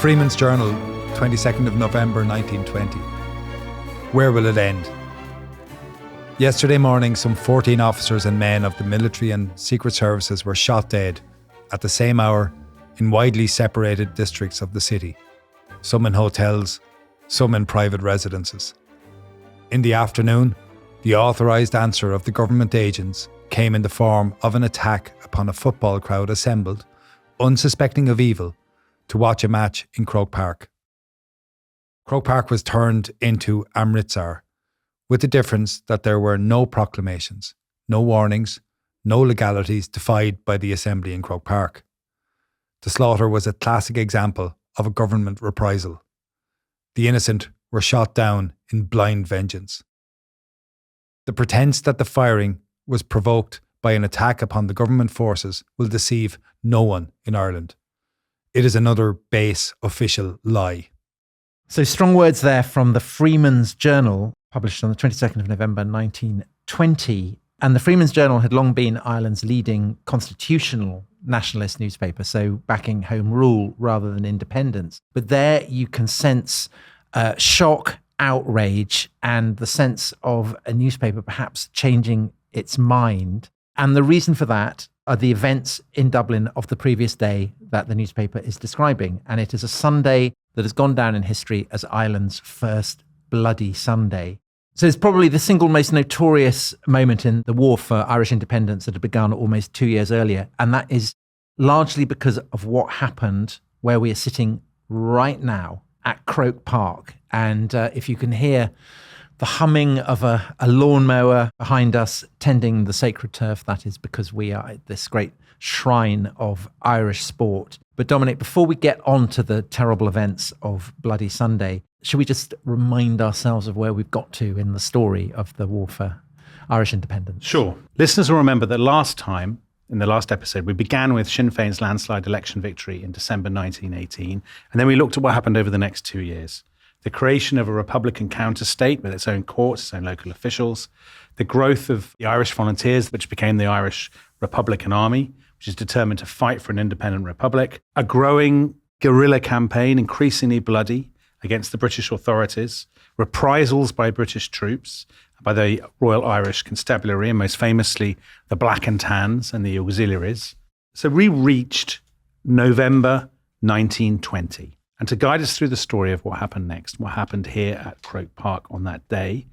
Freeman's Journal, 22nd of November 1920. Where will it end? Yesterday morning, some 14 officers and men of the military and secret services were shot dead at the same hour in widely separated districts of the city, some in hotels, some in private residences. In the afternoon, the authorised answer of the government agents came in the form of an attack upon a football crowd assembled, unsuspecting of evil, to watch a match in Croke Park. Croke Park was turned into Amritsar, with the difference that there were no proclamations, no warnings, no legalities defied by the assembly in Croke Park. The slaughter was a classic example of a government reprisal. The innocent were shot down in blind vengeance. The pretense that the firing was provoked by an attack upon the government forces will deceive no one in Ireland. It is another base official lie. So strong words there from the Freeman's Journal, published on the 22nd of November 1920. And the Freeman's Journal had long been Ireland's leading constitutional nationalist newspaper, so backing home rule rather than independence. But there you can sense shock, outrage, and the sense of a newspaper perhaps changing its mind. And the reason for that are the events in Dublin of the previous day that the newspaper is describing. And it is a Sunday that has gone down in history as Ireland's first bloody Sunday. So it's probably the single most notorious moment in the war for Irish independence that had begun almost 2 years earlier. And that is largely because of what happened where we are sitting right now at Croke Park. And if you can hear the humming of a lawnmower behind us tending the sacred turf, that is because we are at this great shrine of Irish sport. But Dominic, before we get on to the terrible events of Bloody Sunday, should we just remind ourselves of where we've got to in the story of the war for Irish independence? Sure. Listeners will remember that last time, in the last episode, we began with Sinn Féin's landslide election victory in December 1918, and then we looked at what happened over the next 2 years. The creation of a Republican counter-state with its own courts, its own local officials, the growth of the Irish Volunteers, which became the Irish Republican Army, which is determined to fight for an independent republic, a growing guerrilla campaign, increasingly bloody, against the British authorities, reprisals by British troops, by the Royal Irish Constabulary, and most famously the Black and Tans and the auxiliaries. So we reached November 1920. And to guide us through the story of what happened next, what happened here at Croke Park on that day,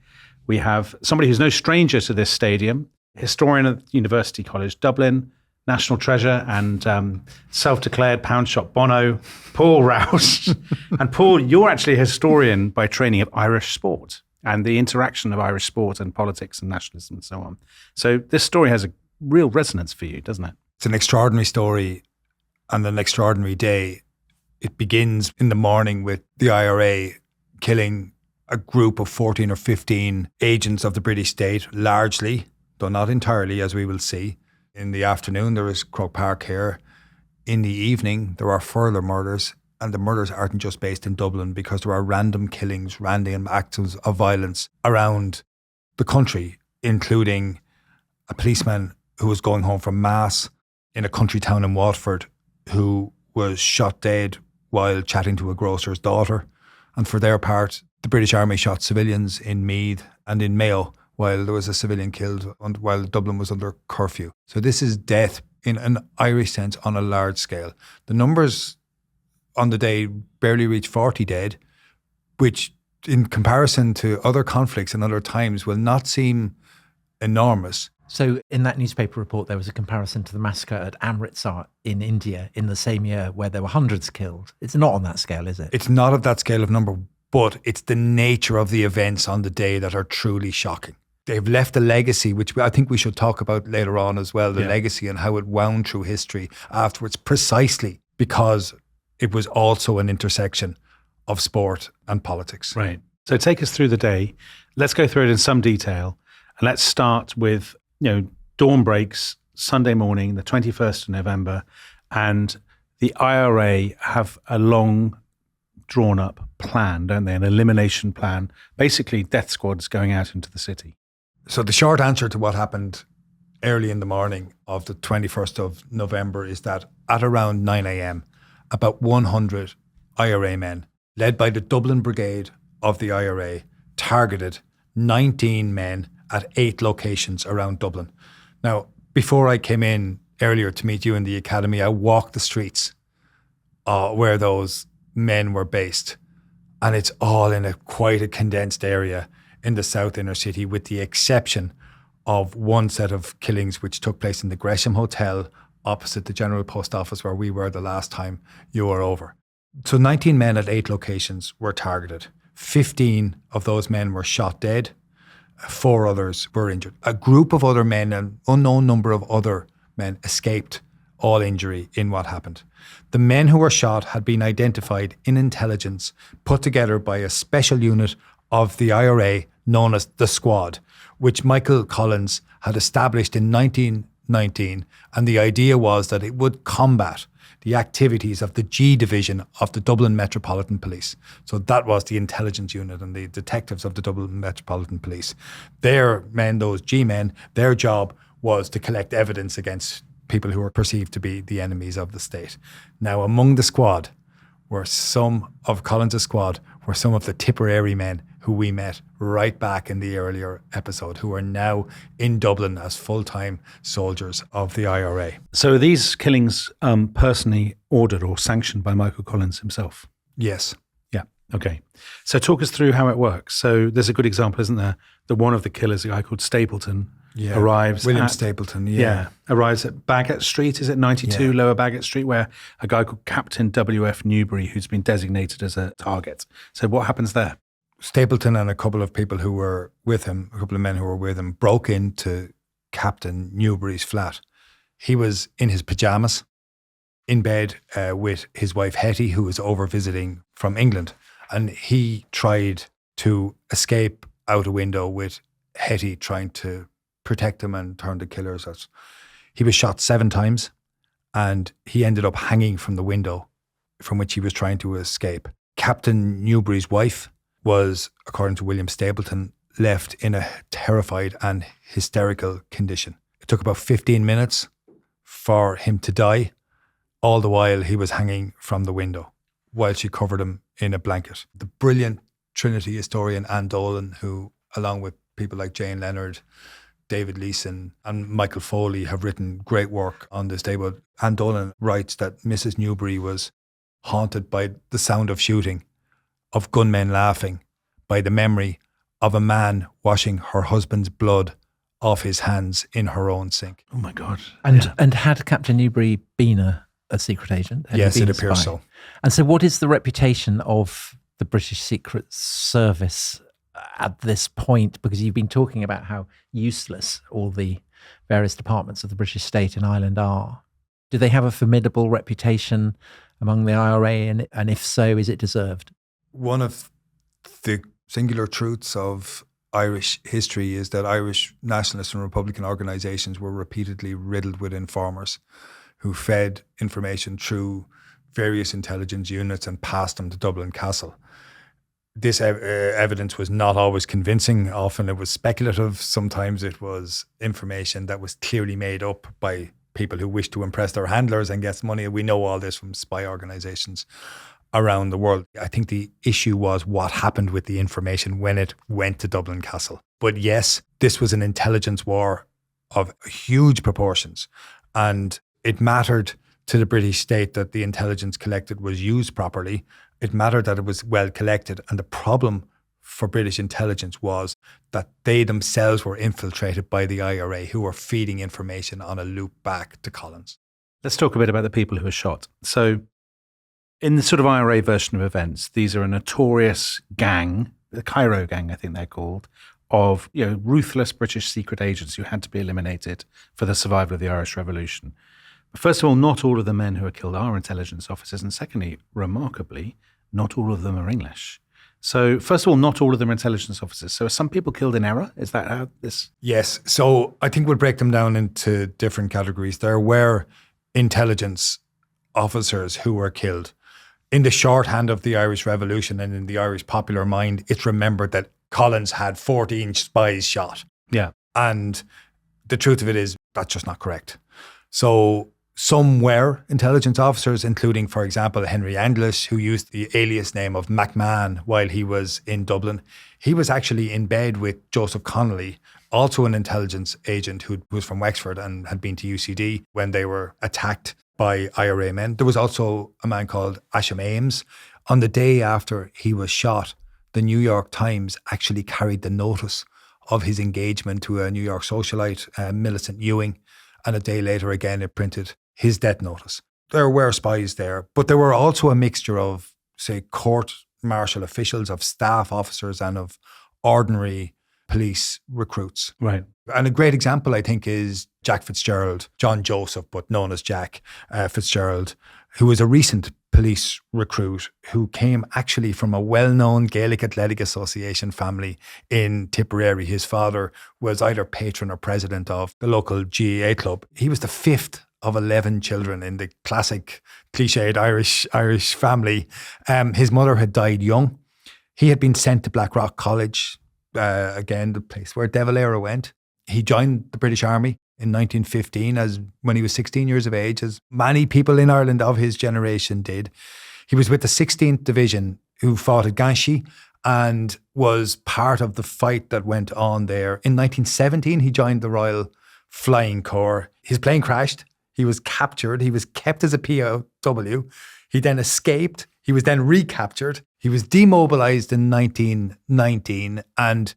we have somebody who's no stranger to this stadium, historian at University College Dublin, national treasure and self-declared pound shop Bono, Paul Rouse. And Paul, you're actually a historian by training of Irish sport and the interaction of Irish sport and politics and nationalism and so on. So this story has a real resonance for you, doesn't it? It's an extraordinary story and an extraordinary day. It begins in the morning with the IRA killing a group of 14 or 15 agents of the British state, largely, though not entirely, as we will see. In the afternoon, there is Croke Park here. In the evening, there are further murders, and the murders aren't just based in Dublin because there are random killings, random acts of violence around the country, including a policeman who was going home from Mass in a country town in Waterford who was shot dead while chatting to a grocer's daughter. And for their part, the British Army shot civilians in Meath and in Mayo while there was a civilian killed while Dublin was under curfew. So this is death in an Irish sense on a large scale. The numbers on the day barely reach 40 dead, which in comparison to other conflicts and other times will not seem enormous. So in that newspaper report, there was a comparison to the massacre at Amritsar in India in the same year where there were hundreds killed. It's not on that scale, is it? It's not of that scale of number, but it's the nature of the events on the day that are truly shocking. They've left a legacy, which I think we should talk about later on as well, the legacy and how it wound through history afterwards, precisely because it was also an intersection of sport and politics. Right. So take us through the day. Let's go through it in some detail. And let's start with, dawn breaks Sunday morning, the 21st of November, and the IRA have a long drawn up plan, don't they? An elimination plan, basically death squads going out into the city. So the short answer to what happened early in the morning of the 21st of November is that at around 9 a.m, about 100 IRA men, led by the Dublin Brigade of the IRA, targeted 19 men at 8 locations around Dublin. Now, before I came in earlier to meet you in the academy, I walked the streets where those men were based. And it's all in quite a condensed area in the south inner city, with the exception of one set of killings which took place in the Gresham Hotel opposite the General Post Office, where we were the last time you were over. So 19 men at 8 locations were targeted. 15 of those men were shot dead. 4 others were injured. A group of other men, an unknown number of other men, escaped all injury in what happened. The men who were shot had been identified in intelligence put together by a special unit of the IRA known as the Squad, which Michael Collins had established in 1919, and the idea was that it would combat the activities of the G Division of the Dublin Metropolitan Police. So that was the intelligence unit and the detectives of the Dublin Metropolitan Police. Their men, those G men, their job was to collect evidence against people who were perceived to be the enemies of the state. Now, among the squad were some of Collins' squad, were some of the Tipperary men who we met right back in the earlier episode, who are now in Dublin as full-time soldiers of the IRA. So are these killings personally ordered or sanctioned by Michael Collins himself? Yes. Yeah. Okay. So talk us through how it works. So there's a good example, isn't there? That one of the killers, a guy called Stapleton, arrives William Stapleton, arrives at Bagot Street, is it 92 Lower Bagot Street, where a guy called Captain W.F. Newbury, who's been designated as a target. So what happens there? Stapleton and a couple of people who were with him, a couple of men who were with him, broke into Captain Newbury's flat. He was in his pajamas, in bed with his wife Hetty, who was over visiting from England. And he tried to escape out a window with Hetty trying to protect him and turn the killers out. He was shot 7 times and he ended up hanging from the window from which he was trying to escape. Captain Newbury's wife was, according to William Stapleton, left in a terrified and hysterical condition. It took about 15 minutes for him to die, all the while he was hanging from the window, while she covered him in a blanket. The brilliant Trinity historian Anne Dolan, who, along with people like Jane Leonard, David Leeson and Michael Foley, have written great work on this day. But Anne Dolan writes that Mrs. Newbury was haunted by the sound of shooting, of gunmen laughing, by the memory of a man washing her husband's blood off his hands in her own sink. Oh my God. And had Captain Newbury been a secret agent? Had yes, he been it appears so. And so what is the reputation of the British Secret Service at this point? Because you've been talking about how useless all the various departments of the British state in Ireland are. Do they have a formidable reputation among the IRA? And if so, is it deserved? One of the singular truths of Irish history is that Irish nationalist and Republican organisations were repeatedly riddled with informers who fed information through various intelligence units and passed them to Dublin Castle. This evidence was not always convincing. Often it was speculative. Sometimes it was information that was clearly made up by people who wished to impress their handlers and get money. We know all this from spy organisations around the world. I think the issue was what happened with the information when it went to Dublin Castle. But yes, this was an intelligence war of huge proportions, and it mattered to the British state that the intelligence collected was used properly. It mattered that it was well collected. And the problem for British intelligence was that they themselves were infiltrated by the IRA, who were feeding information on a loop back to Collins. Let's talk a bit about the people who were shot. So in the sort of IRA version of events, these are a notorious gang, the Cairo gang, I think they're called, of ruthless British secret agents who had to be eliminated for the survival of the Irish Revolution. But first of all, not all of the men who are killed are intelligence officers. And secondly, remarkably, not all of them are English. So first of all, not all of them are intelligence officers. So are some people killed in error? Is that how this... Yes. So I think we'll break them down into different categories. There were intelligence officers who were killed. In the shorthand of the Irish Revolution and in the Irish popular mind, it's remembered that Collins had 14 spies shot. Yeah. And the truth of it is that's just not correct. So Some were intelligence officers, including, for example, Henry Anglish, who used the alias name of McMahon while he was in Dublin. He was actually in bed with Joseph Connolly, also an intelligence agent who was from Wexford and had been to UCD when they were attacked by IRA men. There was also a man called Ascham Ames. On the day after he was shot, the New York Times actually carried the notice of his engagement to a New York socialite, Millicent Ewing, and a day later again it printed his death notice. There were spies there, but there were also a mixture of, say, court-martial officials, of staff officers and of ordinary police recruits. Right. And a great example, I think, is Jack Fitzgerald, John Joseph, but known as Jack Fitzgerald, who was a recent police recruit who came actually from a well-known Gaelic Athletic Association family in Tipperary. His father was either patron or president of the local GAA club. He was the fifth of 11 children in the classic cliched Irish family. His mother had died young. He had been sent to Blackrock College, again, the place where De Valera went. He joined the British Army in 1915 when he was 16 years of age, as many people in Ireland of his generation did. He was with the 16th Division, who fought at Ganshi and was part of the fight that went on there. In 1917, he joined the Royal Flying Corps. His plane crashed. He was captured. He was kept as a POW. He then escaped. He was then recaptured. He was demobilised in 1919 and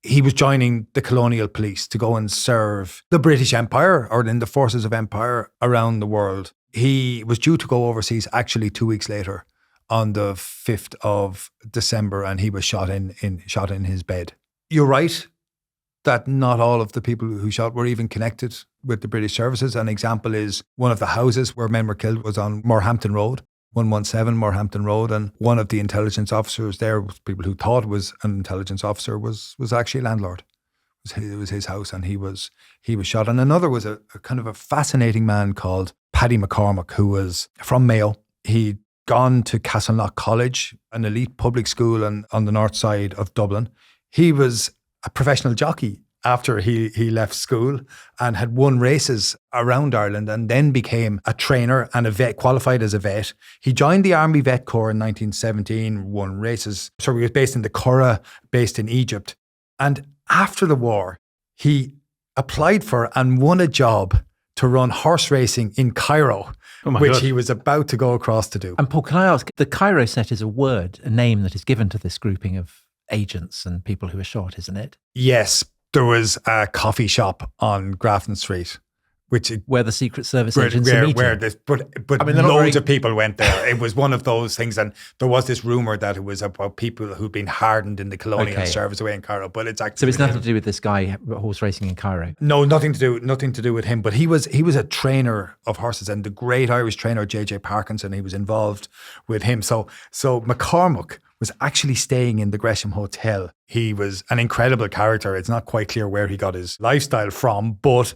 he was joining the colonial police to go and serve the British Empire or in the forces of empire around the world. He was due to go overseas actually 2 weeks later on the 5th of December and he was shot in his bed. You're right that not all of the people who shot were even connected with the British services. An example is one of the houses where men were killed was on Morehampton Road, 117 Morehampton Road, and one of the intelligence officers there, people who thought was an intelligence officer, was actually a landlord. It was his house and he was shot. And another was a kind of a fascinating man called Paddy McCormack, who was from Mayo. He'd gone to Castleknock College, an elite public school on the north side of Dublin. He was a professional jockey after he left school and had won races around Ireland and then became a trainer and a vet, qualified as a vet. He joined the Army Vet Corps in 1917, won races. So he was based in the Curragh, based in Egypt. And after the war, he applied for and won a job to run horse racing in Cairo, which God. he was about to go across to do. And Paul, can I ask, the Cairo set is a name that is given to this grouping of agents and people who are shot, isn't it? Yes, there was a coffee shop on Grafton Street, where the Secret Service agents are meeting. But I mean, loads of people went there. It was one of those things, and there was this rumor that it was about people who'd been hardened in the colonial service away in Cairo. But it's actually so it's nothing to do with this guy horse racing in Cairo. No, nothing to do with him. But he was a trainer of horses, and the great Irish trainer J.J. Parkinson. He was involved with him. So McCormack was actually staying in the Gresham Hotel. He was an incredible character. It's not quite clear where he got his lifestyle from, but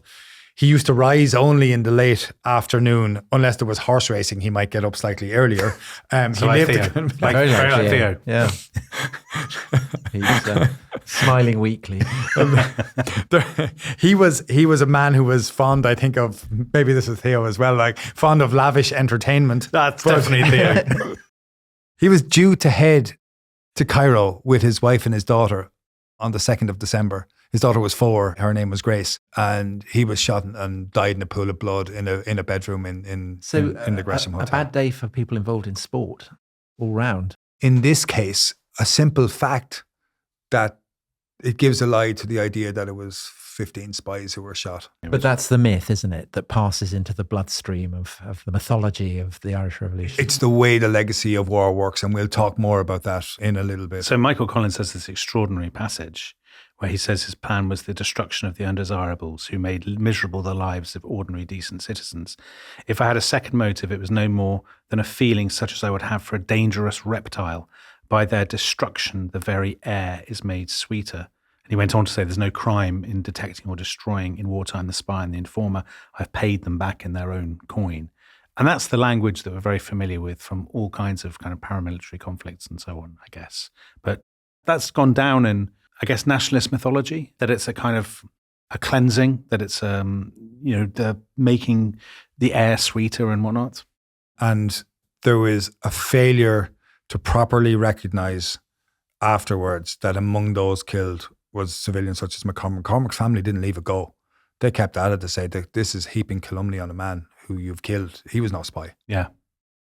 he used to rise only in the late afternoon, unless there was horse racing. He might get up slightly earlier. So like Theo. Yeah. He's smiling weakly. He was a man who was fond, I think, of, maybe this is Theo as well, like fond of lavish entertainment. That's definitely Theo. He was due to head to Cairo with his wife and his daughter on the 2nd of December. His daughter was 4. Her name was Grace. And he was shot and died in a pool of blood in a bedroom in the Gresham Hotel. A bad day for people involved in sport all round. In this case, a simple fact that it gives a lie to the idea that it was 15 spies who were shot. But that's the myth, isn't it? That passes into the bloodstream of the mythology of the Irish Revolution. It's the way the legacy of war works, and we'll talk more about that in a little bit. So Michael Collins has this extraordinary passage where he says his plan was the destruction of the undesirables who made miserable the lives of ordinary decent citizens. If I had a second motive, it was no more than a feeling such as I would have for a dangerous reptile. By their destruction, the very air is made sweeter. He went on to say, there's no crime in detecting or destroying in wartime the spy and the informer. I've paid them back in their own coin. And that's the language that we're very familiar with from all kinds of kind of paramilitary conflicts and so on, I guess. But that's gone down in, I guess, nationalist mythology, that it's a kind of a cleansing, that it's, the making the air sweeter and whatnot. And there was a failure to properly recognise afterwards that among those killed was civilians such as McCormick. McCormick's family didn't leave a go. They kept at it to say that this is heaping calumny on a man who you've killed. He was no spy. Yeah.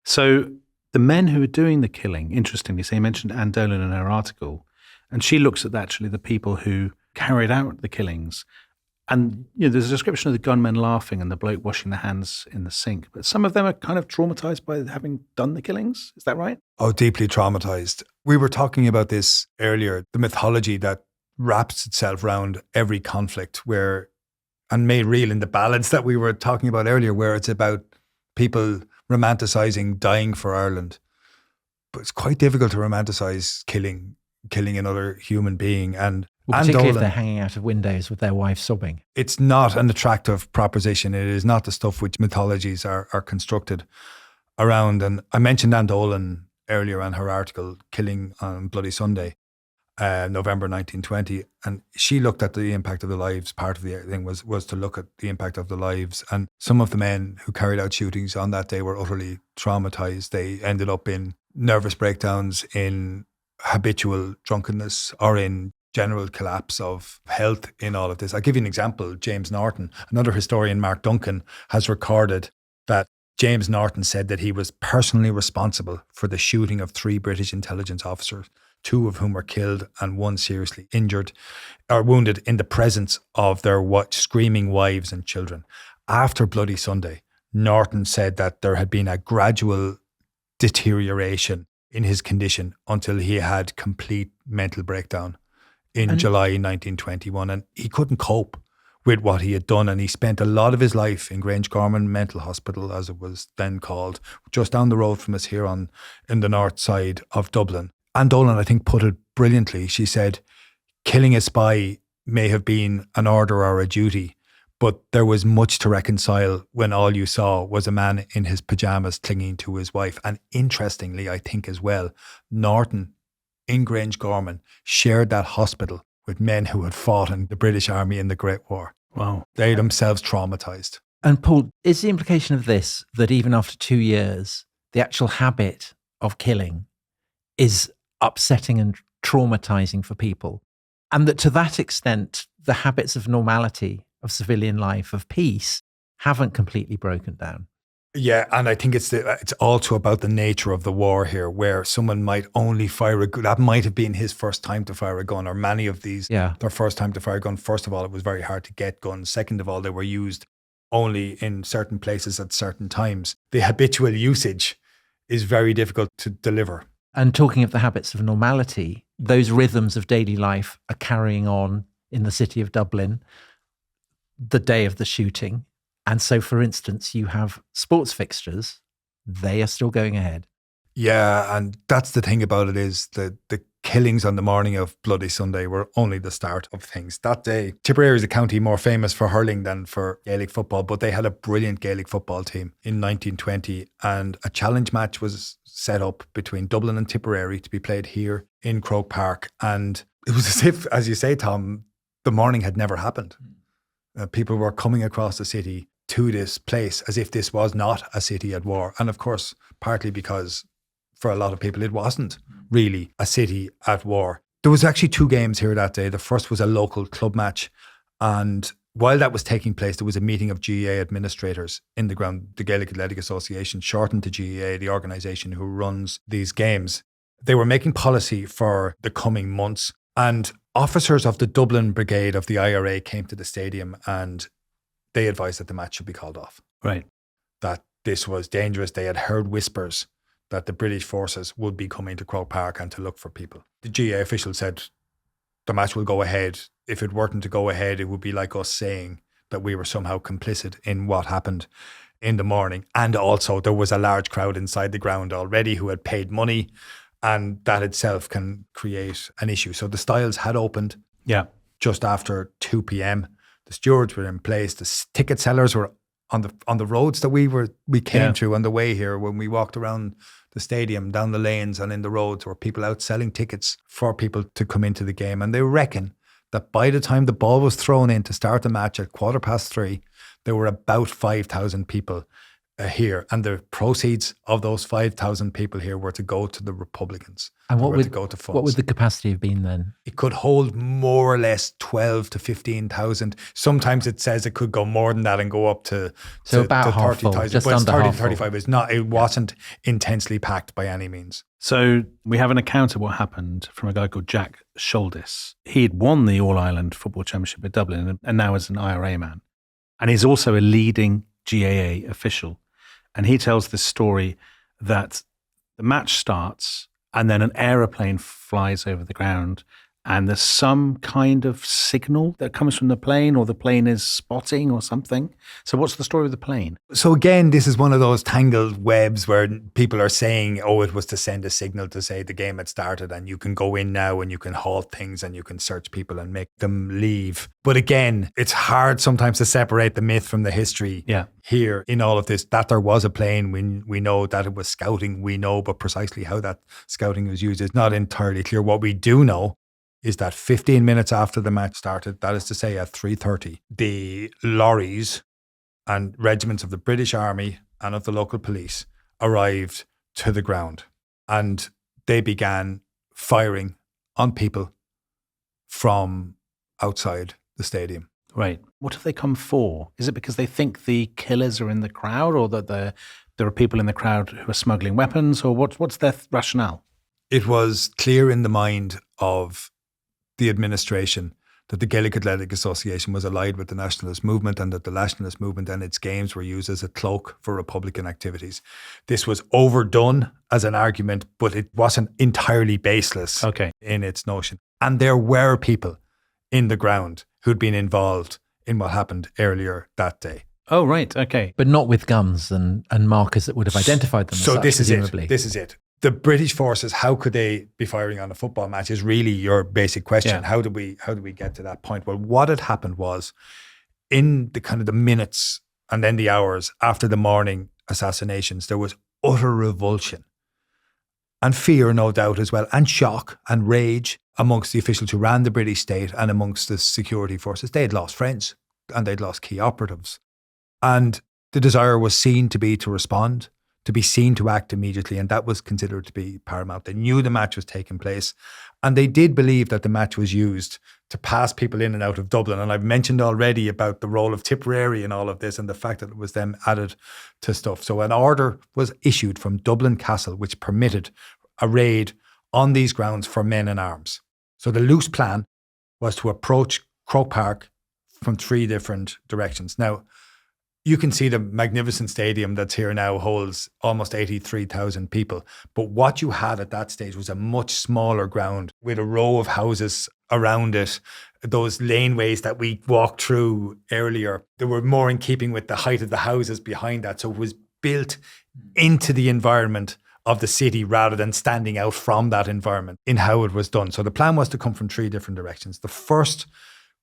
So the men who were doing the killing, interestingly, so you mentioned Anne Dolan in her article, and she looks at actually the people who carried out the killings. And there's a description of the gunmen laughing and the bloke washing their hands in the sink. But some of them are kind of traumatized by having done the killings. Is that right? Oh, deeply traumatized. We were talking about this earlier, the mythology that wraps itself around every conflict and made real in the ballads that we were talking about earlier, where it's about people romanticizing dying for Ireland. But it's quite difficult to romanticize killing another human being. And particularly if they're hanging out of windows with their wife sobbing. It's not an attractive proposition. It is not the stuff which mythologies are constructed around. And I mentioned Anne Dolan earlier on her article, Killing on Bloody Sunday, November 1920. And she looked at the impact of the lives. Part of the thing was to look at the impact of the lives. And some of the men who carried out shootings on that day were utterly traumatized. They ended up in nervous breakdowns, in habitual drunkenness, or in general collapse of health in all of this. I'll give you an example. James Norton, another historian, Mark Duncan, has recorded that James Norton said that he was personally responsible for the shooting of 3 British intelligence officers, 2 of whom were killed and 1 seriously injured or wounded in the presence of their screaming wives and children. After Bloody Sunday, Norton said that there had been a gradual deterioration in his condition until he had complete mental breakdown in July 1921, and he couldn't cope with what he had done, and he spent a lot of his life in Grangegorman Mental Hospital, as it was then called, just down the road from us here in the north side of Dublin. Anne Dolan, I think, put it brilliantly. She said, killing a spy may have been an order or a duty, but there was much to reconcile when all you saw was a man in his pyjamas clinging to his wife. And interestingly, I think as well, Norton in Grangegorman shared that hospital with men who had fought in the British Army in the Great War. Wow. They themselves traumatized. And Paul, is the implication of this that even after 2 years, the actual habit of killing is upsetting and traumatizing for people? And that to that extent, the habits of normality, of civilian life, of peace, haven't completely broken down? Yeah, and I think it's also about the nature of the war here, where someone might only fire a gun. That might have been his first time to fire a gun, or many of these, their first time to fire a gun. First of all, it was very hard to get guns. Second of all, they were used only in certain places at certain times. The habitual usage is very difficult to deliver. And talking of the habits of normality, those rhythms of daily life are carrying on in the city of Dublin the day of the shooting. And so, for instance, you have sports fixtures, they are still going ahead. Yeah, and that's the thing about it, is that the killings on the morning of Bloody Sunday were only the start of things. That day, Tipperary is a county more famous for hurling than for Gaelic football, but they had a brilliant Gaelic football team in 1920, and a challenge match was set up between Dublin and Tipperary to be played here in Croke Park. And it was as if, as you say, Tom, the morning had never happened. People were coming across the city to this place as if this was not a city at war. And of course, partly because for a lot of people, it wasn't really a city at war. There was actually 2 games here that day. The first was a local club match. And while that was taking place, there was a meeting of GAA administrators in the ground. The Gaelic Athletic Association, shortened to GAA, the organisation who runs these games. They were making policy for the coming months. And officers of the Dublin Brigade of the IRA came to the stadium, and they advised that the match should be called off. Right. That this was dangerous. They had heard whispers that the British forces would be coming to Croke Park and to look for people. The GA official said the match will go ahead. If it weren't to go ahead, it would be like us saying that we were somehow complicit in what happened in the morning. And also there was a large crowd inside the ground already who had paid money, and that itself can create an issue. So the Styles had opened just after 2 p.m. The stewards were in place. The ticket sellers were on the roads that we came through on the way here. When we walked around the stadium, down the lanes and in the roads, there were people out selling tickets for people to come into the game. And they reckon that by the time the ball was thrown in to start the match at 3:15, there were about 5,000 people here, and the proceeds of those 5,000 people here were to go to the Republicans. And what were would to go to funds. what would the capacity have been then? It could hold more or less 12 to 15,000. Sometimes it says it could go more than that and go up to About half full, 30,000. just But it's under 30 half to full. 35. It's not. It wasn't intensely packed by any means. So we have an account of what happened from a guy called Jack Sholdis. He had won the All-Ireland Football Championship at Dublin and now is an IRA man. And he's also a leading GAA official. And he tells this story that the match starts and then an aeroplane flies over the ground and there's some kind of signal that comes from the plane, or the plane is spotting or something. So what's the story of the plane? So again, this is one of those tangled webs where people are saying, oh, it was to send a signal to say the game had started and you can go in now and you can halt things and you can search people and make them leave. But again, it's hard sometimes to separate the myth from the history here in all of this. That there was a plane, we know that it was scouting, we know, but precisely how that scouting was used is not entirely clear. What we do know is that 15 minutes after the match started, that is to say at 3:30, the lorries and regiments of the British Army and of the local police arrived to the ground, and they began firing on people from outside the stadium. Right. What have they come for? Is it because they think the killers are in the crowd, or that there are people in the crowd who are smuggling weapons, or what's their rationale? It was clear in the mind of the administration that the Gaelic Athletic Association was allied with the nationalist movement, and that the nationalist movement and its games were used as a cloak for Republican activities. This was overdone as an argument, but it wasn't entirely baseless in its notion. And there were people in the ground who'd been involved in what happened earlier that day. Oh, right. Okay. But not with guns and markers that would have identified them. So this is presumably. it. This is it. The British forces, how could they be firing on a football match is really your basic question. Yeah. How do we get to that point? Well, what had happened was in the kind of the minutes and then the hours after the morning assassinations, there was utter revulsion and fear, no doubt, as well, and shock and rage amongst the officials who ran the British state and amongst the security forces. They had lost friends and they'd lost key operatives. And the desire was seen to be to respond, to be seen to act immediately, and that was considered to be paramount. They knew the match was taking place, and they did believe that the match was used to pass people in and out of Dublin. And I've mentioned already about the role of Tipperary in all of this and the fact that it was them added to stuff. So an order was issued from Dublin Castle which permitted a raid on these grounds for men in arms. So the loose plan was to approach Croke Park from 3 different directions. Now, you can see the magnificent stadium that's here now holds almost 83,000 people. But what you had at that stage was a much smaller ground with a row of houses around it. Those laneways that we walked through earlier, they were more in keeping with the height of the houses behind that. So it was built into the environment of the city rather than standing out from that environment in how it was done. So the plan was to come from 3 different directions. The first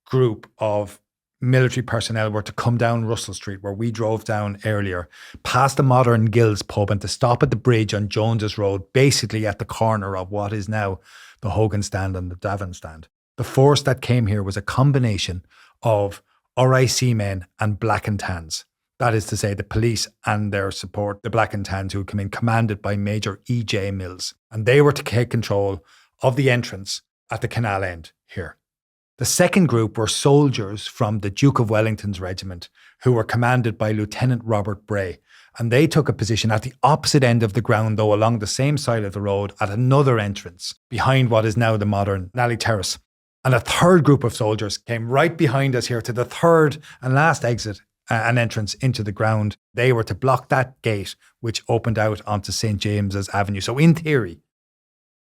group of military personnel were to come down Russell Street, where we drove down earlier, past the modern Gills pub, and to stop at the bridge on Jones's Road, basically at the corner of what is now the Hogan stand and the Davin stand. The force that came here was a combination of RIC men and Black and Tans. That is to say, the police and their support, the Black and Tans, who had come in, commanded by Major E.J. Mills. And they were to take control of the entrance at the canal end here. The second group were soldiers from the Duke of Wellington's regiment, who were commanded by Lieutenant Robert Bray. And they took a position at the opposite end of the ground, though along the same side of the road, at another entrance, behind what is now the modern Nally Terrace. And a third group of soldiers came right behind us here to the third and last exit and entrance into the ground. They were to block that gate, which opened out onto St. James's Avenue. So in theory,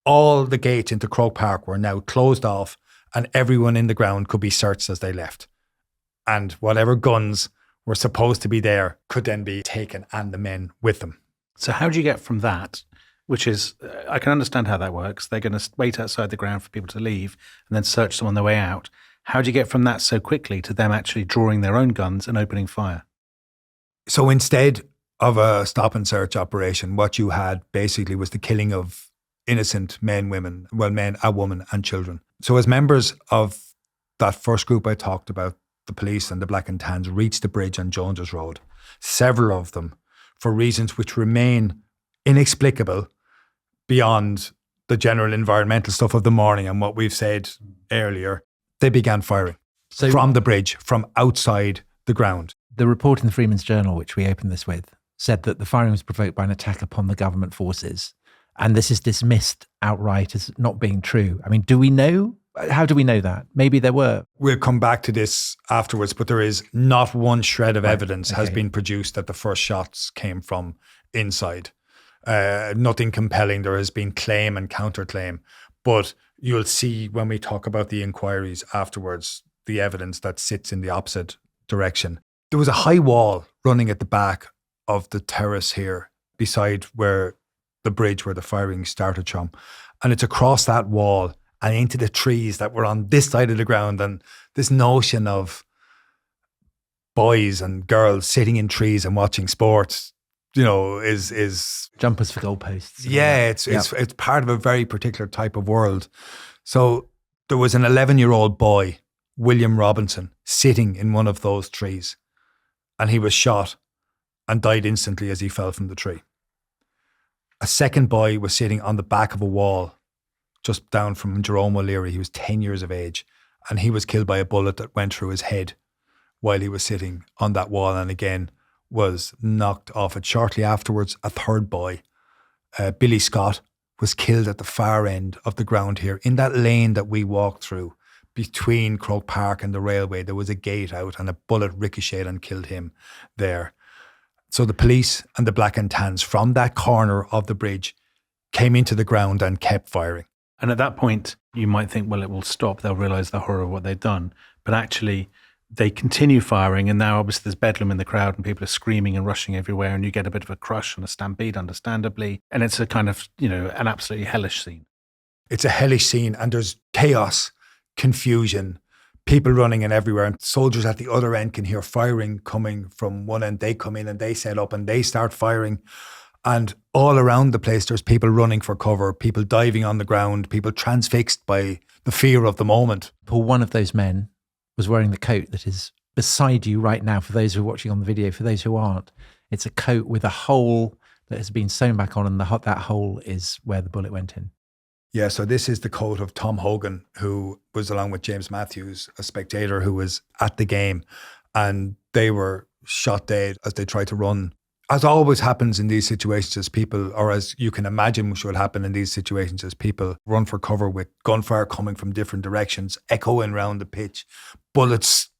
all the gates into Croke Park were now closed off, and everyone in the ground could be searched as they left. And whatever guns were supposed to be there could then be taken, and the men with them. So how do you get from that, which is, I can understand how that works. They're going to wait outside the ground for people to leave and then search them on their way out. How do you get from that so quickly to them actually drawing their own guns and opening fire? So instead of a stop and search operation, what you had basically was the killing of innocent men, women, a woman and children. So as members of that first group I talked about, the police and the Black and Tans, reached the bridge on Jones's Road, several of them for reasons which remain inexplicable beyond the general environmental stuff of the morning and what we've said earlier, they began firing from the bridge, from outside the ground. The report in the Freeman's Journal, which we opened this with, said that the firing was provoked by an attack upon the government forces. And this is dismissed outright as not being true. I mean, do we know? How do we know that? Maybe there were. We'll come back to this afterwards, but there is not one shred of evidence has been produced that the first shots came from inside. Nothing compelling. There has been claim and counterclaim. But you'll see when we talk about the inquiries afterwards, the evidence that sits in the opposite direction. There was a high wall running at the back of the terrace here beside where the bridge where the firing started from. And it's across that wall and into the trees that were on this side of the ground. And this notion of boys and girls sitting in trees and watching sports, is jumpers for goalposts. Yeah, it's part of a very particular type of world. So there was an 11-year-old boy, William Robinson, sitting in one of those trees, and he was shot and died instantly as he fell from the tree. A second boy was sitting on the back of a wall just down from Jerome O'Leary. He was 10 years of age, and he was killed by a bullet that went through his head while he was sitting on that wall, and again was knocked off it. Shortly afterwards, a third boy, Billy Scott, was killed at the far end of the ground here. In that lane that we walked through between Croke Park and the railway, there was a gate out and a bullet ricocheted and killed him there. So the police and the Black and Tans from that corner of the bridge came into the ground and kept firing. And at that point, you might think, well, it will stop. They'll realise the horror of what they've done. But actually, they continue firing. And now, obviously, there's bedlam in the crowd and people are screaming and rushing everywhere. And you get a bit of a crush and a stampede, understandably. And it's a kind of, an absolutely hellish scene. It's a hellish scene. And there's chaos, confusion, people running in everywhere. And soldiers at the other end can hear firing coming from one end. They come in and they set up and they start firing. And all around the place, there's people running for cover, people diving on the ground, people transfixed by the fear of the moment. Paul, one of those men was wearing the coat that is beside you right now. For those who are watching on the video, for those who aren't, it's a coat with a hole that has been sewn back on, and that hole is where the bullet went in. Yeah, so this is the coat of Tom Hogan, who was along with James Matthews, a spectator who was at the game, and they were shot dead as they tried to run. As always happens in these situations, as people, or as you can imagine should happen in these situations, as people run for cover with gunfire coming from different directions, echoing around the pitch, bullets,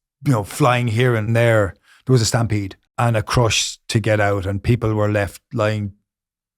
flying here and there. There was a stampede and a crush to get out, and people were left lying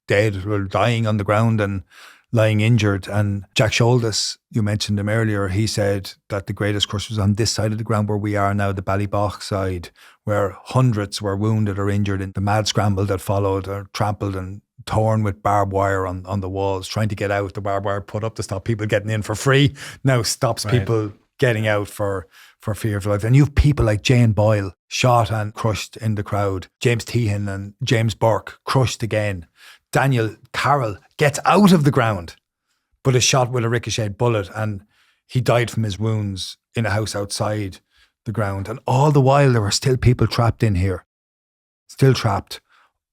dead or dying on the ground and lying injured. And Jack Shouldes, you mentioned him earlier, he said that the greatest crush was on this side of the ground where we are now, the Ballybach side, where hundreds were wounded or injured in the mad scramble that followed, or trampled and torn with barbed wire on the walls, trying to get out. The barbed wire put up to stop people getting in for free now stops people getting out for fear of life. And you have people like Jane Boyle shot and crushed in the crowd. James Tehan and James Burke crushed again. Daniel Carroll gets out of the ground but is shot with a ricocheted bullet, and he died from his wounds in a house outside the ground. And all the while there were still people trapped in here, still trapped,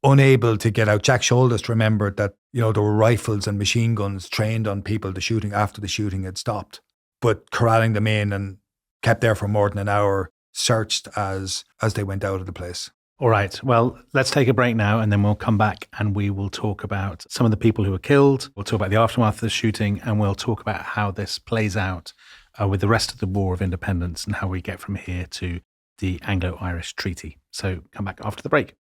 unable to get out. Jack Shouldes remembered that there were rifles and machine guns trained on people after the shooting had stopped, but corralling them in and kept there for more than an hour, searched as they went out of the place. All right. Well, let's take a break now, and then we'll come back and we will talk about some of the people who were killed. We'll talk about the aftermath of the shooting, and we'll talk about how this plays out with the rest of the War of Independence and how we get from here to the Anglo-Irish Treaty. So come back after the break.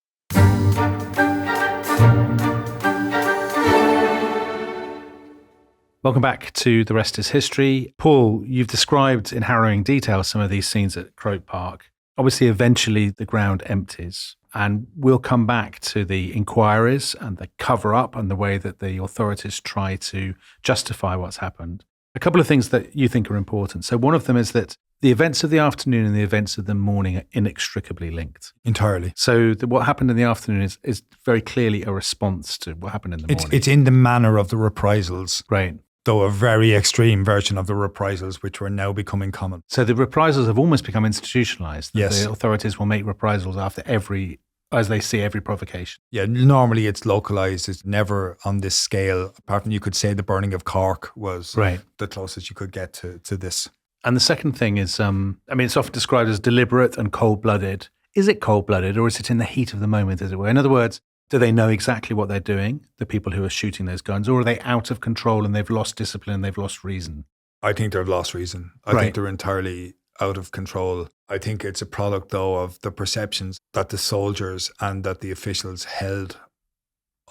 Welcome back to The Rest is History. Paul, you've described in harrowing detail some of these scenes at Croke Park. Obviously, eventually the ground empties, and we'll come back to the inquiries and the cover-up and the way that the authorities try to justify what's happened. A couple of things that you think are important. So one of them is that the events of the afternoon and the events of the morning are inextricably linked. Entirely. So what happened in the afternoon is very clearly a response to what happened in the morning. It's in the manner of the reprisals. Right. Though a very extreme version of the reprisals, which were now becoming common. So the reprisals have almost become institutionalized. Yes. The authorities will make reprisals after every as they see every provocation. Yeah, normally it's localized. It's never on this scale. Apart from, you could say, the burning of Cork was Right. the closest you could get to this. And the second thing is, it's often described as deliberate and cold-blooded. Is it cold-blooded, or is it in the heat of the moment, as it were? In other words, do they know exactly what they're doing, the people who are shooting those guns, or are they out of control and they've lost discipline, they've lost reason? I think they've lost reason. I think they're entirely out of control. I think it's a product, though, of the perceptions that the soldiers and that the officials held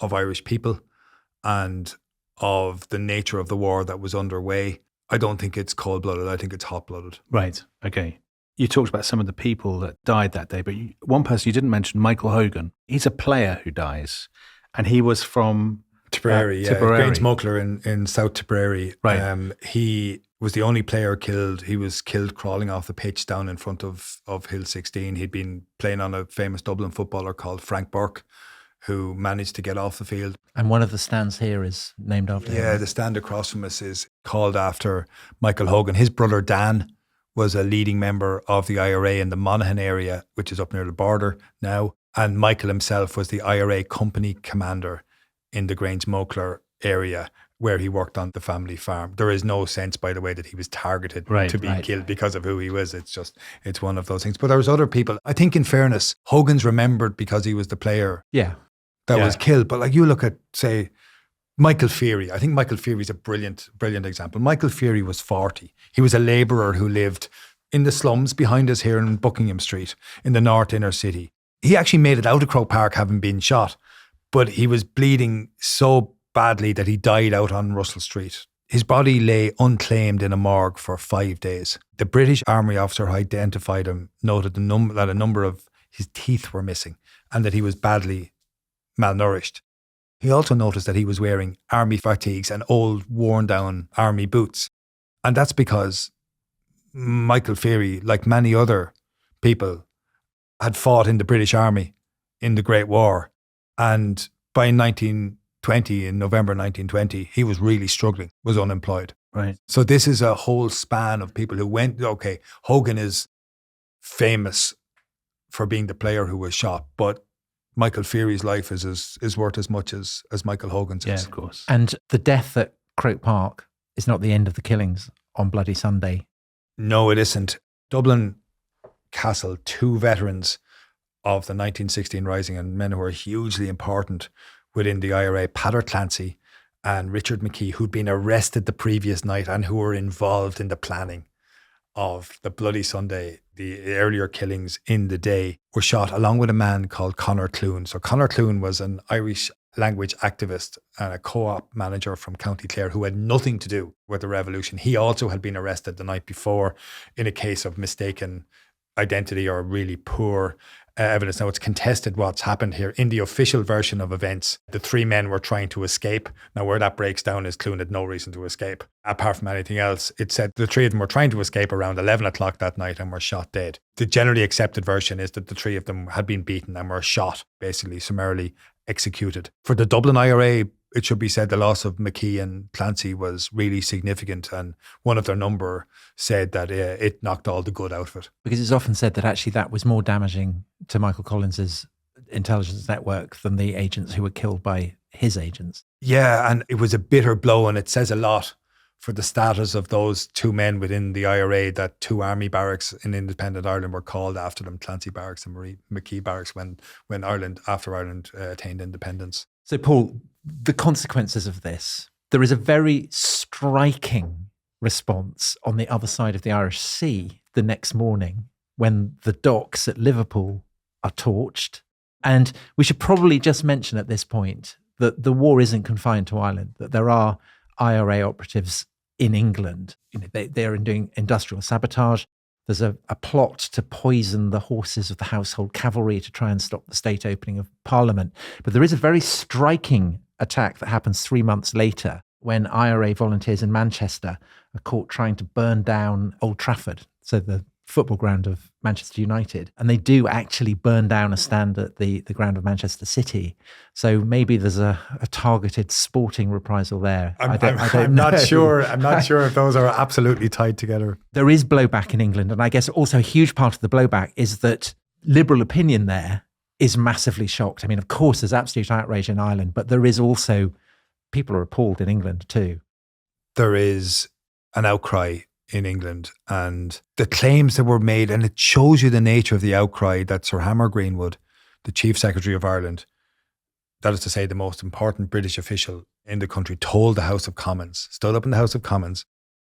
of Irish people and of the nature of the war that was underway. I don't think it's cold-blooded. I think it's hot-blooded. Right. Okay. You talked about some of the people that died that day, but one person you didn't mention, Michael Hogan. He's a player who dies, and he was from Tipperary, Grange Muckler in South Tipperary. Right. He was the only player killed. He was killed crawling off the pitch down in front of Hill 16. He'd been playing on a famous Dublin footballer called Frank Burke, who managed to get off the field. And one of the stands here is named after him. Yeah, the stand across from us is called after Michael Hogan. His brother Dan was a leading member of the IRA in the Monaghan area, which is up near the border now. And Michael himself was the IRA company commander in the Grange Muckler area, where he worked on the family farm. There is no sense, by the way, that he was targeted to be killed because of who he was. It's one of those things. But there was other people. I think, in fairness, Hogan's remembered because he was the player that was killed. But like, you look at, say, Michael Feary. I think Michael Feary's a brilliant example. Michael Feary was 40. He was a labourer who lived in the slums behind us here in Buckingham Street in the North Inner City. He actually made it out of Croke Park having been shot, but he was bleeding so badly that he died out on Russell Street. His body lay unclaimed in a morgue for 5 days. The British Army officer who identified him noted that a number of his teeth were missing and that he was badly malnourished. He also noticed that he was wearing army fatigues and old, worn-down army boots. And that's because Michael Feary, like many other people, had fought in the British Army in the Great War. And by in November 1920, he was really struggling, was unemployed. Right. So this is a whole span of people who went, Hogan is famous for being the player who was shot, but Michael Feary's life is worth as much as Michael Hogan's. Yeah, is. of course. And the death at Croke Park is not the end of the killings on Bloody Sunday. No, it isn't. Dublin Castle, two veterans of the 1916 Rising and men who were hugely important within the IRA, Peadar Clancy and Richard McKee, who'd been arrested the previous night and who were involved in the planning of the Bloody Sunday, the earlier killings in the day, were shot along with a man called Conor Clune. So Conor Clune was an Irish language activist and a co-op manager from County Clare who had nothing to do with the revolution. He also had been arrested the night before in a case of mistaken identity or really poor evidence. Now, it's contested what's happened here. In the official version of events, the three men were trying to escape. Now, where that breaks down is Clune had no reason to escape. Apart from anything else, it said the three of them were trying to escape around 11 o'clock that night and were shot dead. The generally accepted version is that the three of them had been beaten and were shot, basically summarily executed. For the Dublin IRA, it should be said the loss of McKee and Clancy was really significant, and one of their number said that it knocked all the good out of it. Because it's often said that actually that was more damaging to Michael Collins's intelligence network than the agents who were killed by his agents. Yeah, and it was a bitter blow, and it says a lot for the status of those two men within the IRA that two army barracks in independent Ireland were called after them, Clancy Barracks and McKee Barracks, when Ireland attained independence. So, Paul, the consequences of this, there is a very striking response on the other side of the Irish Sea the next morning when the docks at Liverpool are torched. And we should probably just mention at this point that the war isn't confined to Ireland, that there are IRA operatives in England. You know, they're doing industrial sabotage. There's a plot to poison the horses of the household cavalry to try and stop the state opening of Parliament. But there is a very striking attack that happens 3 months later when IRA volunteers in Manchester are caught trying to burn down Old Trafford, so the football ground of Manchester United. And they do actually burn down a stand at the ground of Manchester City. So maybe there's a targeted sporting reprisal there. I'm not sure. I'm not sure if those are absolutely tied together. There is blowback in England. And I guess also a huge part of the blowback is that liberal opinion there is massively shocked. I mean, of course, there's absolute outrage in Ireland, but there is also, people are appalled in England too. There is an outcry in England, and the claims that were made, and it shows you the nature of the outcry that Sir Hammer Greenwood, the Chief Secretary of Ireland, that is to say the most important British official in the country, told the House of Commons, stood up in the House of Commons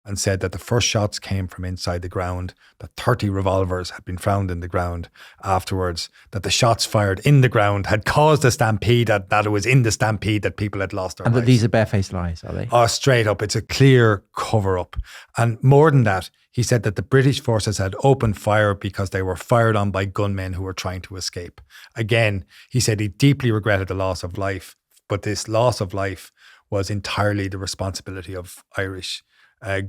and said that the first shots came from inside the ground, that 30 revolvers had been found in the ground afterwards, that the shots fired in the ground had caused a stampede, that it was in the stampede that people had lost their lives. And that these are barefaced lies, are they? Oh, straight up. It's a clear cover-up. And more than that, he said that the British forces had opened fire because they were fired on by gunmen who were trying to escape. Again, he said he deeply regretted the loss of life, but this loss of life was entirely the responsibility of Irish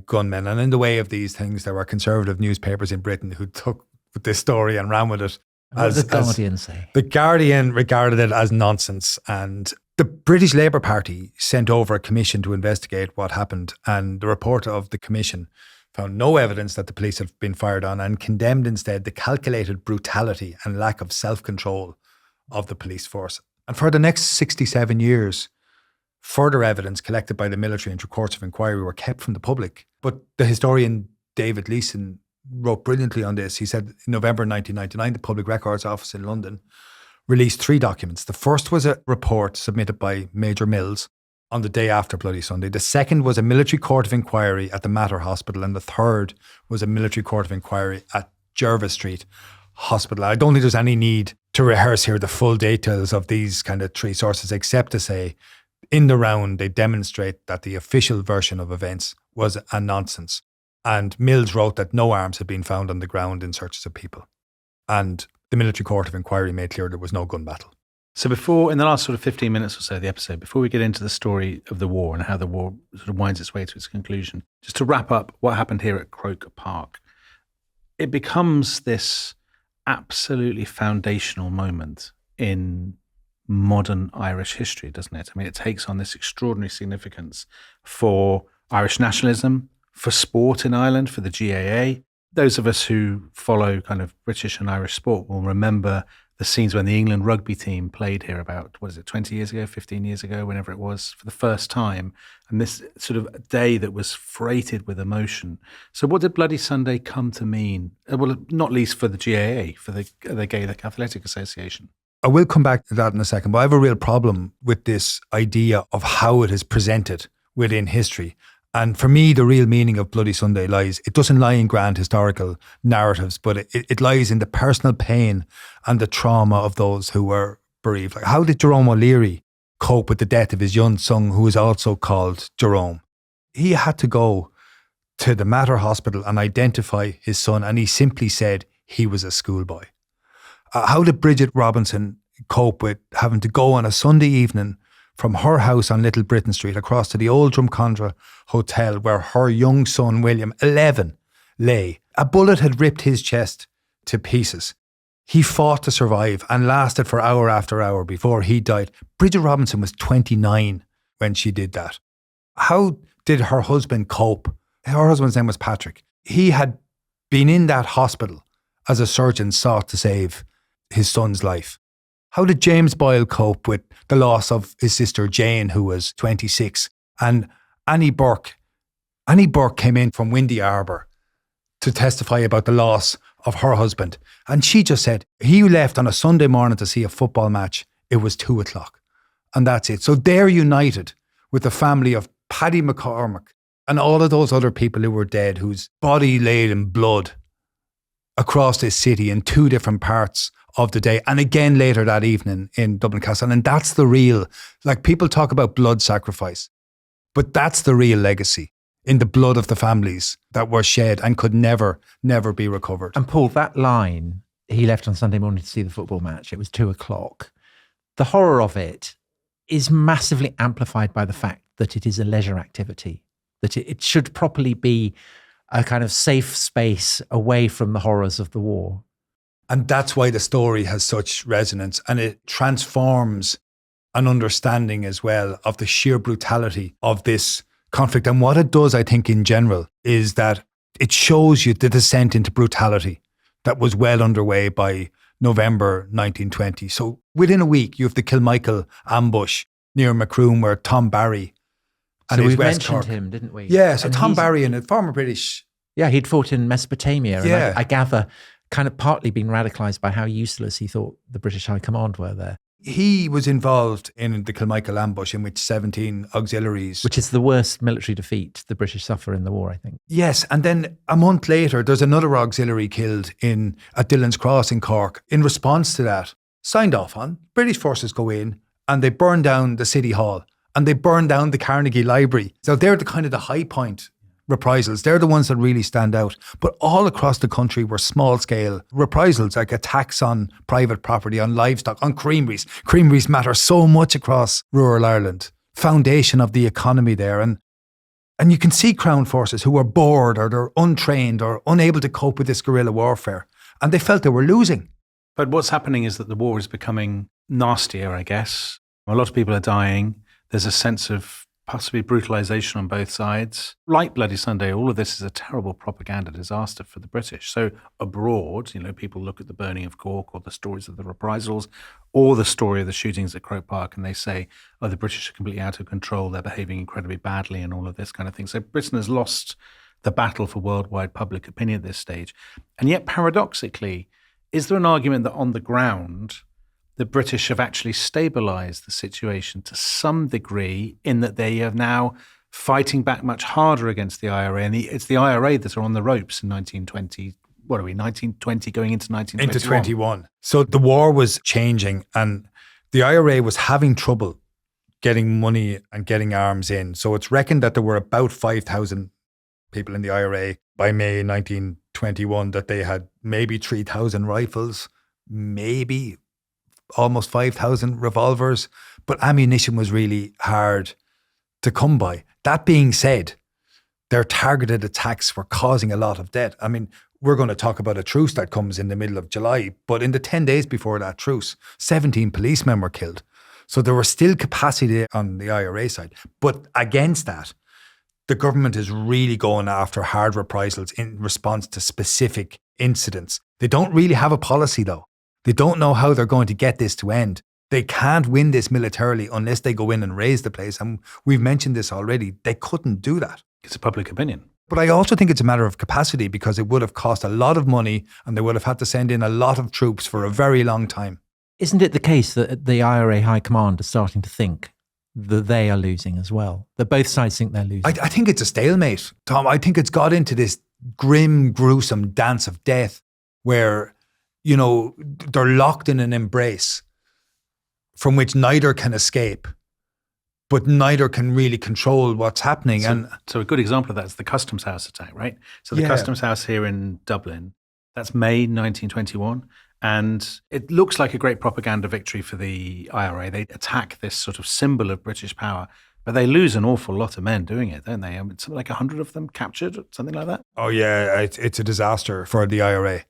gunmen. And in the way of these things, there were conservative newspapers in Britain who took this story and ran with it. What did the Guardian say? The Guardian regarded it as nonsense, and the British Labour Party sent over a commission to investigate what happened, and the report of the commission found no evidence that the police had been fired on and condemned instead the calculated brutality and lack of self-control of the police force. And for the next 67 years, further evidence collected by the military and through courts of inquiry were kept from the public. But the historian David Leeson wrote brilliantly on this. He said in November 1999, the Public Records Office in London released 3 documents. The first was a report submitted by Major Mills on the day after Bloody Sunday. The second was a military court of inquiry at the Mater Hospital. And the third was a military court of inquiry at Jervis Street Hospital. I don't think there's any need to rehearse here the full details of these kind of 3 sources, except to say, in the round, they demonstrate that the official version of events was a nonsense. And Mills wrote that no arms had been found on the ground in searches of people. And the military court of inquiry made clear there was no gun battle. So before, in the last sort of 15 minutes or so of the episode, before we get into the story of the war and how the war sort of winds its way to its conclusion, just to wrap up what happened here at Croker Park, it becomes this absolutely foundational moment in modern Irish history, doesn't it? I mean, it takes on this extraordinary significance for Irish nationalism, for sport in Ireland, for the GAA. Those of us who follow kind of British and Irish sport will remember the scenes when the England rugby team played here about, 20 years ago, 15 years ago, whenever it was, for the first time. And this sort of day that was freighted with emotion. So what did Bloody Sunday come to mean? Well, not least for the GAA, for the Gaelic Athletic Association. I will come back to that in a second, but I have a real problem with this idea of how it is presented within history. And for me, the real meaning of Bloody Sunday it doesn't lie in grand historical narratives, but it lies in the personal pain and the trauma of those who were bereaved. Like, how did Jerome O'Leary cope with the death of his young son, who was also called Jerome? He had to go to the Mater Hospital and identify his son, and he simply said he was a schoolboy. How did Bridget Robinson cope with having to go on a Sunday evening from her house on Little Britain Street across to the old Drumcondra Hotel where her young son, William, 11, lay? A bullet had ripped his chest to pieces. He fought to survive and lasted for hour after hour before he died. Bridget Robinson was 29 when she did that. How did her husband cope? Her husband's name was Patrick. He had been in that hospital as a surgeon sought to save his son's life. How did James Boyle cope with the loss of his sister Jane, who was 26? And Annie Burke came in from Windy Arbour to testify about the loss of her husband. And she just said, he left on a Sunday morning to see a football match. It was 2:00. And that's it. So they're united with the family of Paddy McCormick and all of those other people who were dead, whose body laid in blood across this city in 2 different parts of the day, and again later that evening in Dublin Castle. And that's the real, like, people talk about blood sacrifice, but that's the real legacy in the blood of the families that were shed and could never be recovered. And Paul, that line, he left on Sunday morning to see the football match, it was 2:00. The horror of it is massively amplified by the fact that it is a leisure activity, that it should properly be a kind of safe space away from the horrors of the war. And that's why the story has such resonance, and it transforms an understanding as well of the sheer brutality of this conflict. And what it does, I think, in general, is that it shows you the descent into brutality that was well underway by November 1920. So within a week, you have the Kilmichael ambush near Macroom where Tom Barry and So his we West mentioned Cork. him, didn't we? Yeah, so And Tom he's- Barry and a former British. Yeah, he'd fought in Mesopotamia. Yeah. And I gather kind of partly been radicalised by how useless he thought the British High Command were there. He was involved in the Kilmichael ambush in which 17 auxiliaries. Which is the worst military defeat the British suffer in the war, I think. Yes, and then a month later, there's another auxiliary killed at Dillon's Cross in Cork. In response to that, signed off on, British forces go in and they burn down the City Hall and they burn down the Carnegie Library. So they're the kind of the high point reprisals. They're the ones that really stand out. But all across the country were small-scale reprisals, like attacks on private property, on livestock, on creameries. Creameries matter so much across rural Ireland. Foundation of the economy there. And you can see Crown forces who are bored or they're untrained or unable to cope with this guerrilla warfare. And they felt they were losing. But what's happening is that the war is becoming nastier, I guess. A lot of people are dying. There's a sense of possibly brutalisation on both sides. Like Bloody Sunday, all of this is a terrible propaganda disaster for the British. So abroad, people look at the burning of Cork or the stories of the reprisals or the story of the shootings at Croke Park and they say, oh, the British are completely out of control, they're behaving incredibly badly and all of this kind of thing. So Britain has lost the battle for worldwide public opinion at this stage. And yet, paradoxically, is there an argument that on the ground, the British have actually stabilised the situation to some degree in that they are now fighting back much harder against the IRA. And it's the IRA that are on the ropes in 1920. What are we, 1920 going into 1921? Into 21. So the war was changing and the IRA was having trouble getting money and getting arms in. So it's reckoned that there were about 5,000 people in the IRA by May 1921, that they had maybe 3,000 rifles, maybe almost 5,000 revolvers, but ammunition was really hard to come by. That being said, their targeted attacks were causing a lot of death. I mean, we're going to talk about a truce that comes in the middle of July, but in the 10 days before that truce, 17 policemen were killed. So there was still capacity on the IRA side. But against that, the government is really going after hard reprisals in response to specific incidents. They don't really have a policy though. They don't know how they're going to get this to end. They can't win this militarily unless they go in and raise the place. And we've mentioned this already. They couldn't do that. It's a public opinion. But I also think it's a matter of capacity because it would have cost a lot of money and they would have had to send in a lot of troops for a very long time. Isn't it the case that the IRA High Command are starting to think that they are losing as well? That both sides think they're losing? I think it's a stalemate, Tom. I think it's got into this grim, gruesome dance of death where, they're locked in an embrace from which neither can escape, but neither can really control what's happening. So a good example of that is the Customs House attack, right? So the Yeah. Customs House here in Dublin, that's May 1921. And it looks like a great propaganda victory for the IRA. They attack this sort of symbol of British power, but they lose an awful lot of men doing it, don't they? I mean, something like 100 of them captured, something like that. Oh yeah, it's a disaster for the IRA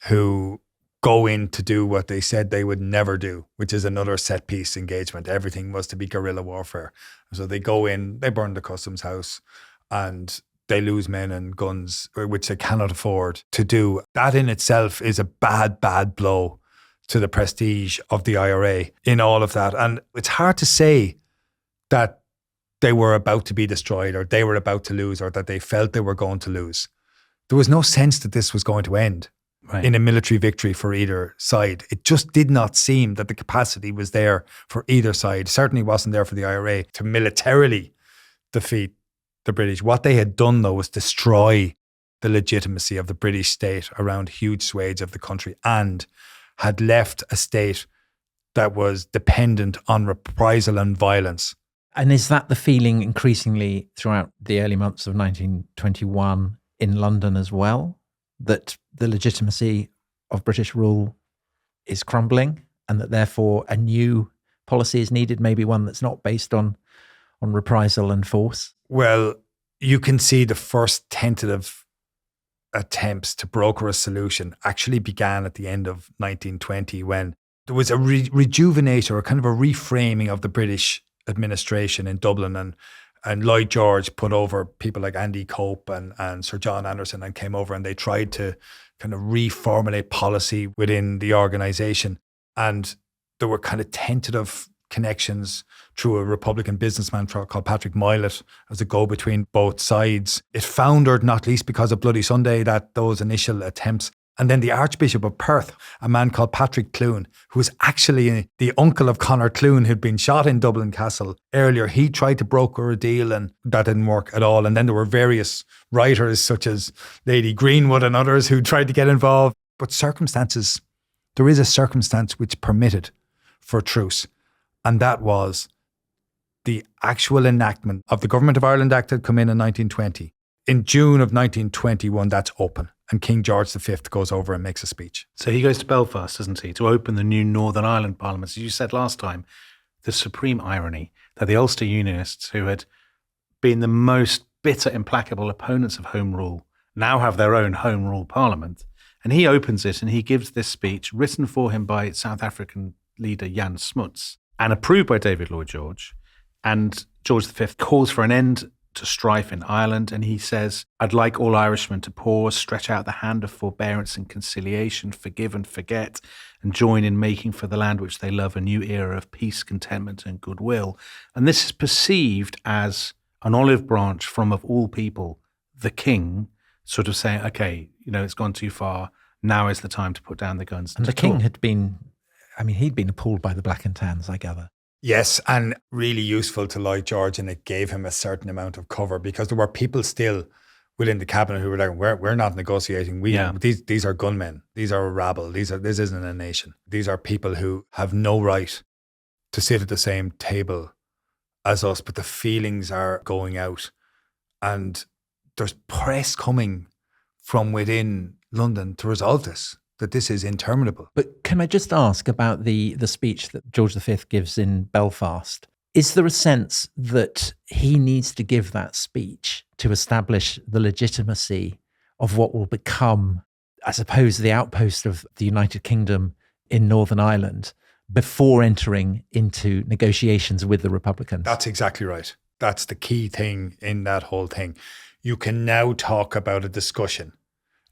who go in to do what they said they would never do, which is another set piece engagement. Everything was to be guerrilla warfare. So they go in, they burn the Customs House and they lose men and guns, which they cannot afford to do. That in itself is a bad, bad blow to the prestige of the IRA in all of that. And it's hard to say that they were about to be destroyed or they were about to lose or that they felt they were going to lose. There was no sense that this was going to end in a military victory for either side. It just did not seem that the capacity was there for either side. Certainly wasn't there for the IRA to militarily defeat the British. What they had done, though, was destroy the legitimacy of the British state around huge swathes of the country and had left a state that was dependent on reprisal and violence. And is that the feeling increasingly throughout the early months of 1921 in London as well? That the legitimacy of British rule is crumbling and that therefore a new policy is needed, maybe one that's not based on reprisal and force? Well, you can see the first tentative attempts to broker a solution actually began at the end of 1920 when there was a rejuvenate or kind of a reframing of the British administration in Dublin. And And Lloyd George put over people like Andy Cope and Sir John Anderson and came over and they tried to kind of reformulate policy within the organisation. And there were kind of tentative connections through a Republican businessman called Patrick Moylett as a go-between both sides. It foundered not least because of Bloody Sunday, those initial attempts. And then the Archbishop of Perth, a man called Patrick Clune, who was actually the uncle of Conor Clune, who'd been shot in Dublin Castle earlier. He tried to broker a deal and that didn't work at all. And then there were various writers such as Lady Greenwood and others who tried to get involved. But there is a circumstance which permitted for truce. And that was the actual enactment of the Government of Ireland Act had come in 1920. In June of 1921, that's open. And King George V goes over and makes a speech. So he goes to Belfast, doesn't he, to open the new Northern Ireland Parliament. As you said last time, the supreme irony that the Ulster Unionists, who had been the most bitter, implacable opponents of Home Rule, now have their own Home Rule Parliament. And he opens it and he gives this speech written for him by South African leader Jan Smuts and approved by David Lloyd George. And George V calls for an end to strife in Ireland, and he says, "I'd like all Irishmen to pause, stretch out the hand of forbearance and conciliation, forgive and forget, and join in making for the land which they love a new era of peace, contentment and goodwill." And this is perceived as an olive branch from, of all people, the king, sort of saying, okay, it's gone too far. Now is the time to put down the guns. And the king he'd been appalled by the Black and Tans, I gather. Yes, and really useful to Lloyd George, and it gave him a certain amount of cover because there were people still within the cabinet who were like, we're not negotiating. These are gunmen. These are a rabble. This isn't a nation. These are people who have no right to sit at the same table as us, but the feelings are going out. And there's press coming from within London to resolve this, that this is interminable. But can I just ask about the speech that George V gives in Belfast? Is there a sense that he needs to give that speech to establish the legitimacy of what will become, I suppose, the outpost of the United Kingdom in Northern Ireland before entering into negotiations with the Republicans? That's exactly right. That's the key thing in that whole thing. You can now talk about a discussion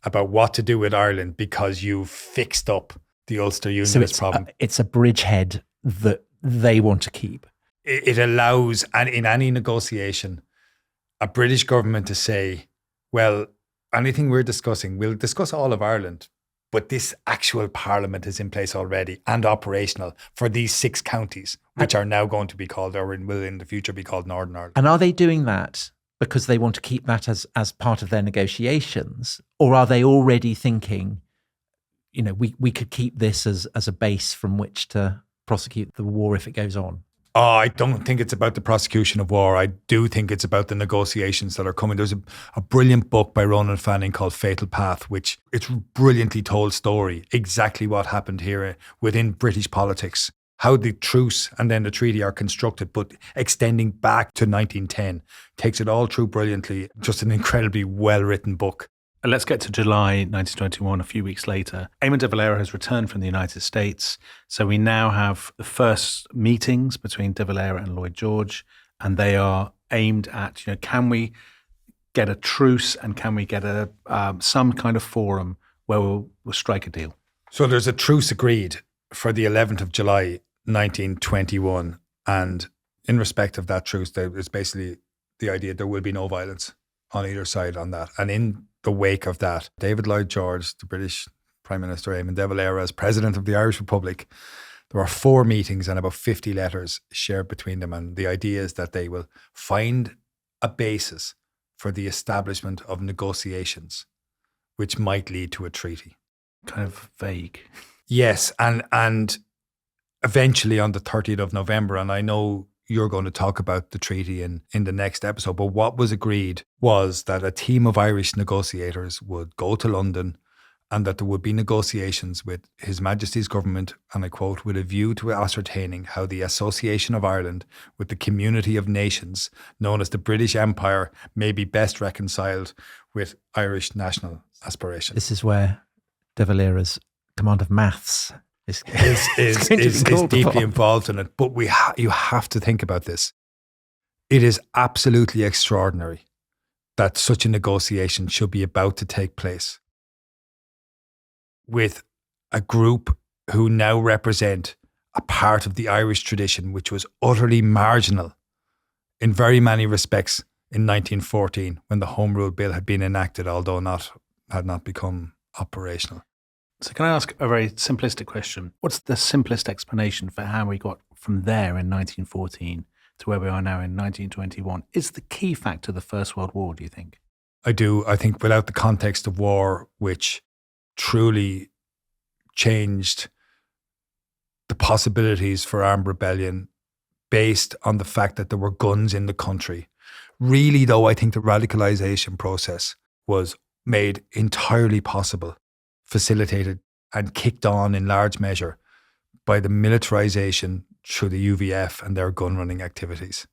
about what to do with Ireland because you've fixed up the Ulster Unionist problem. It's a bridgehead that they want to keep. It allows, and in any negotiation, a British government to say, well, anything we're discussing, we'll discuss all of Ireland, but this actual parliament is in place already and operational for these 6 counties, which are now going to be called, or will in the future be called, Northern Ireland. And are they doing that because they want to keep that as part of their negotiations? Or are they already thinking, we could keep this as a base from which to prosecute the war if it goes on? Oh, I don't think it's about the prosecution of war. I do think it's about the negotiations that are coming. There's a brilliant book by Ronan Fanning called Fatal Path, which it's a brilliantly told story, exactly what happened here within British politics, how the truce and then the treaty are constructed, but extending back to 1910. Takes it all through brilliantly. Just an incredibly well-written book. And let's get to July 1921, a few weeks later. Eamon de Valera has returned from the United States. So we now have the first meetings between de Valera and Lloyd George, and they are aimed at, can we get a truce and can we get some kind of forum where we'll strike a deal? So there's a truce agreed for the 11th of July, 1921. And in respect of that truce, there is basically the idea there will be no violence on either side on that. And in the wake of that, David Lloyd George, the British Prime Minister, Eamon de Valera, as President of the Irish Republic, there are 4 meetings and about 50 letters shared between them. And the idea is that they will find a basis for the establishment of negotiations, which might lead to a treaty. Kind of vague. Yes, and eventually on the 30th of November, and I know you're going to talk about the treaty in the next episode, but what was agreed was that a team of Irish negotiators would go to London and that there would be negotiations with His Majesty's government, and I quote, with a view to ascertaining how the association of Ireland with the community of nations known as the British Empire may be best reconciled with Irish national aspirations. This is where de Valera's command of maths is deeply involved in it. But you have to think about this. It is absolutely extraordinary that such a negotiation should be about to take place with a group who now represent a part of the Irish tradition which was utterly marginal in very many respects in 1914 when the Home Rule Bill had been enacted, although had not become operational. So can I ask a very simplistic question? What's the simplest explanation for how we got from there in 1914 to where we are now in 1921? Is the key factor the First World War, do you think? I do. I think without the context of war, which truly changed the possibilities for armed rebellion based on the fact that there were guns in the country. Really, though, I think the radicalization process was made entirely possible, facilitated and kicked on in large measure by the militarization through the UVF and their gun running activities.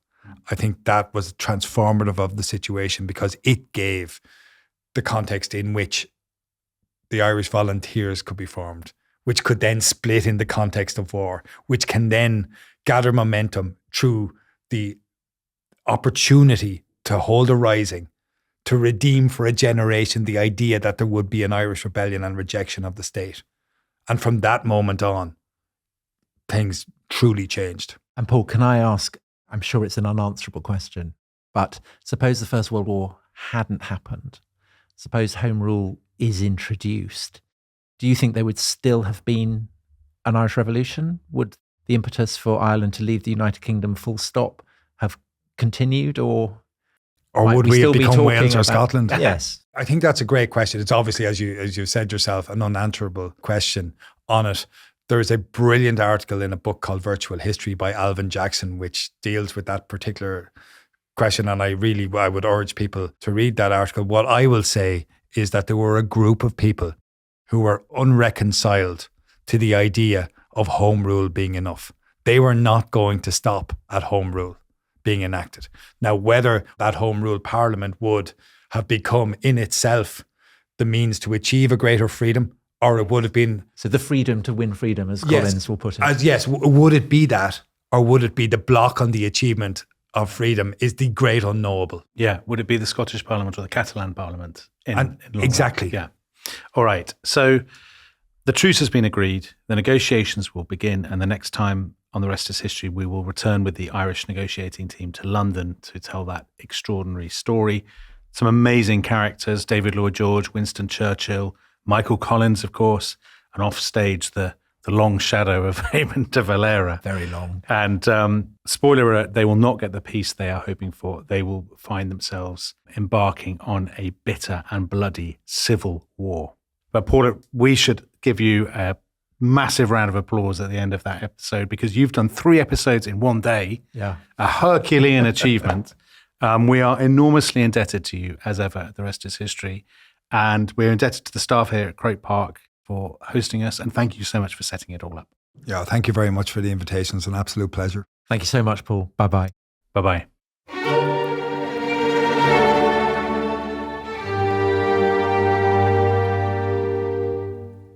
I think that was transformative of the situation because it gave the context in which the Irish volunteers could be formed, which could then split in the context of war, which can then gather momentum through the opportunity to hold a rising, to redeem for a generation the idea that there would be an Irish rebellion and rejection of the state. And from that moment on, things truly changed. And Paul, can I ask, I'm sure it's an unanswerable question, but suppose the First World War hadn't happened. Suppose Home Rule is introduced. Do you think there would still have been an Irish Revolution? Would the impetus for Ireland to leave the United Kingdom full stop have continued, or would we have become Wales or about Scotland? Yes. I think that's a great question. It's obviously, as you said yourself, an unanswerable question on it. There's a brilliant article in a book called Virtual History by Alvin Jackson, which deals with that particular question. And I would urge people to read that article. What I will say is that there were a group of people who were unreconciled to the idea of Home Rule being enough. They were not going to stop at Home Rule being enacted. Now, whether that Home Rule Parliament would have become in itself the means to achieve a greater freedom, or it would have been... So the freedom to win freedom, as Collins will put it. Yes, would it be that, or would it be the block on the achievement of freedom is the great unknowable? Yeah, would it be the Scottish Parliament or the Catalan Parliament? In exactly. Yeah. All right, so the truce has been agreed, the negotiations will begin, and the next time on The Rest is History, we will return with the Irish negotiating team to London to tell that extraordinary story. Some amazing characters, David Lloyd George, Winston Churchill, Michael Collins, of course, and off stage, the long shadow of Eamon de Valera. Very long. And spoiler alert, they will not get the peace they are hoping for. They will find themselves embarking on a bitter and bloody civil war. But Paul, we should give you a massive round of applause at the end of that episode because you've done 3 episodes in one day. Yeah. A Herculean achievement. We are enormously indebted to you as ever. The rest is history. And we're indebted to the staff here at Croke Park for hosting us. And thank you so much for setting it all up. Yeah, thank you very much for the invitation. It's an absolute pleasure. Thank you so much, Paul. Bye-bye. Bye-bye.